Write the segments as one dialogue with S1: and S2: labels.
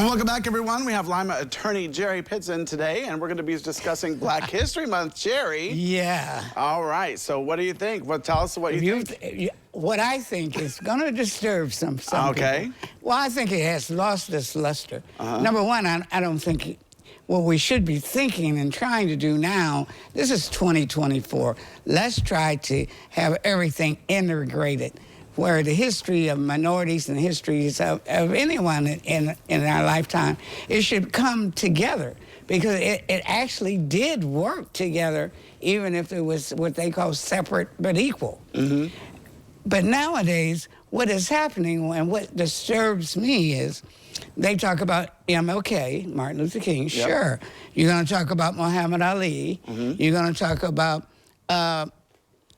S1: Well, welcome back, everyone. We have Lima Attorney Jerry Pitts in today, and we're going to be discussing Black History Month. Jerry.
S2: Yeah.
S1: All right. So what do you think? Well, tell us what you think.
S2: What I think is going to disturb some
S1: Okay.
S2: people. Well, I think it has lost its luster. Number one, I don't think what we should be thinking and trying to do now, this is 2024. Let's try to have everything integrated, where the history of minorities and the histories of anyone in our lifetime, it should come together, because it actually did work together, even if it was what they call separate but equal. But nowadays, what is happening and what disturbs me is they talk about MLK, Martin Luther King, sure. You're going to talk about Muhammad Ali. You're going to talk about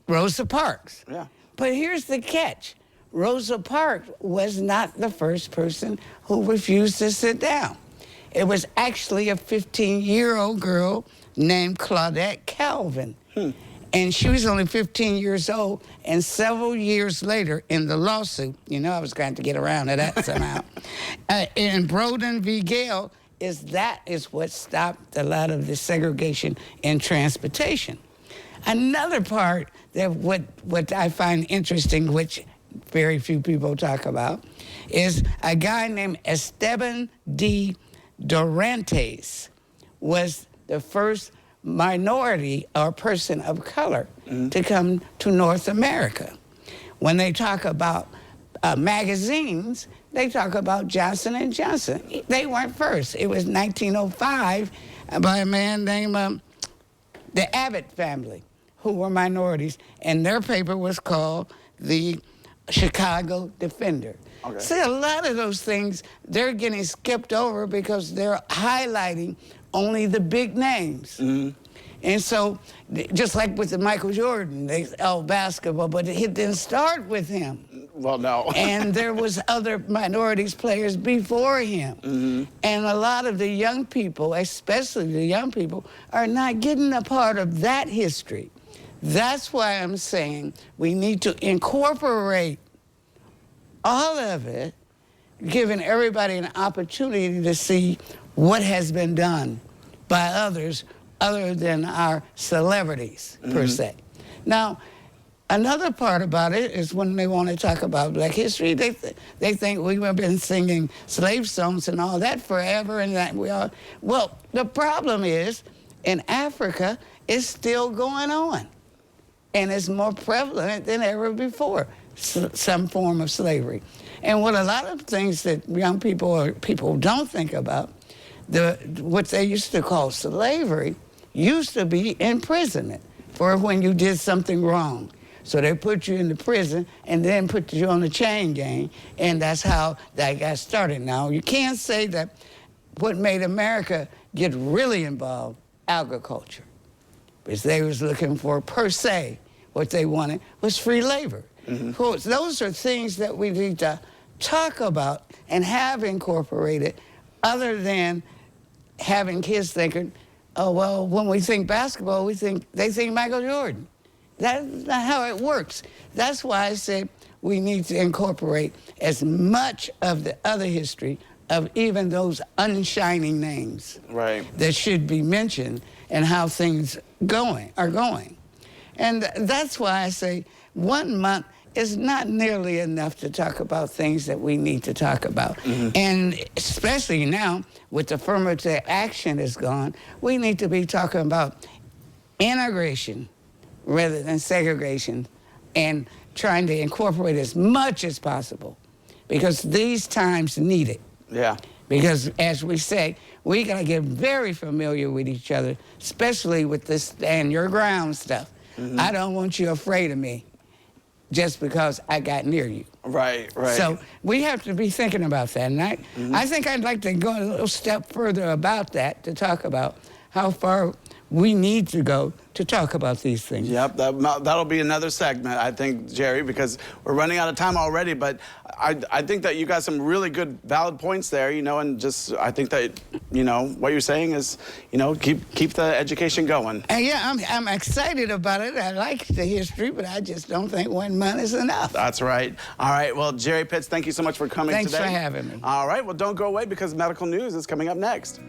S2: Rosa Parks.
S1: Yeah.
S2: But here's the catch. Rosa Parks was not the first person who refused to sit down. It was actually a 15-year-old girl named Claudette Calvin. And she was only 15 years old, and several years later in the lawsuit, I was going to get around to that somehow, in Broden v. Gale, that is what stopped a lot of the segregation in transportation. Another part that what I find interesting, which very few people talk about, is a guy named Esteban D. Dorantes was the first minority or person of color to come to North America. When they talk about magazines, they talk about Johnson & Johnson. They weren't first. It was 1905 by a man named the Abbott family, who were minorities, and their paper was called the Chicago Defender.
S1: Okay.
S2: See, a lot of those things, they're getting skipped over because they're highlighting only the big names. And so, just like with the Michael Jordan, basketball, but it didn't start with him.
S1: Well, no.
S2: And there was other minorities players before him. And a lot of the young people, especially the young people, are not getting a part of that history. That's why I'm saying we need to incorporate all of it, giving everybody an opportunity to see what has been done by others other than our celebrities, per se. Now, another part about it is when they want to talk about Black history, they think we've been singing slave songs and all that forever, and that we are. Well, the problem is, in Africa, it's still going on. And it's more prevalent than ever before, some form of slavery. And what a lot of things that young people or people don't think about, what they used to call slavery used to be imprisonment for when you did something wrong. So they put you in the prison and then put you on the chain gang, and that's how that got started. Now, you can't say that what made America get really involved, agriculture, because they was looking for, per se, what they wanted was free labor. So those are things that we need to talk about and have incorporated, other than having kids thinking, oh, well, when we think basketball, they think Michael Jordan. That's not how it works. That's why I said we need to incorporate as much of the other history of even those unshining names that should be mentioned, and how things are going. And that's why I say 1 month is not nearly enough to talk about things that we need to talk about. And especially now, with affirmative action is gone, we need to be talking about integration rather than segregation, and trying to incorporate as much as possible, because these times need it.
S1: Yeah.
S2: Because, as we say, we got to get very familiar with each other, especially with this stand your ground stuff. I don't want you afraid of me just because I got near you.
S1: Right.
S2: So we have to be thinking about that. And I think I'd like to go a little step further about that, to talk about how far we need to go to talk about these things.
S1: Yep, that'll be another segment, I think, Jerry, because we're running out of time already. But I think that you got some really good, valid points there, you know, and just I think that, you know, what you're saying is, you know, keep the education going.
S2: And yeah, I'm excited about it. I like the history, but I just don't think 1 month is enough.
S1: That's right. All right. Well, Jerry Pitts, thank you so much for coming
S2: Thanks
S1: today.
S2: for having me.
S1: All right. Well, don't go away because medical news is coming up next.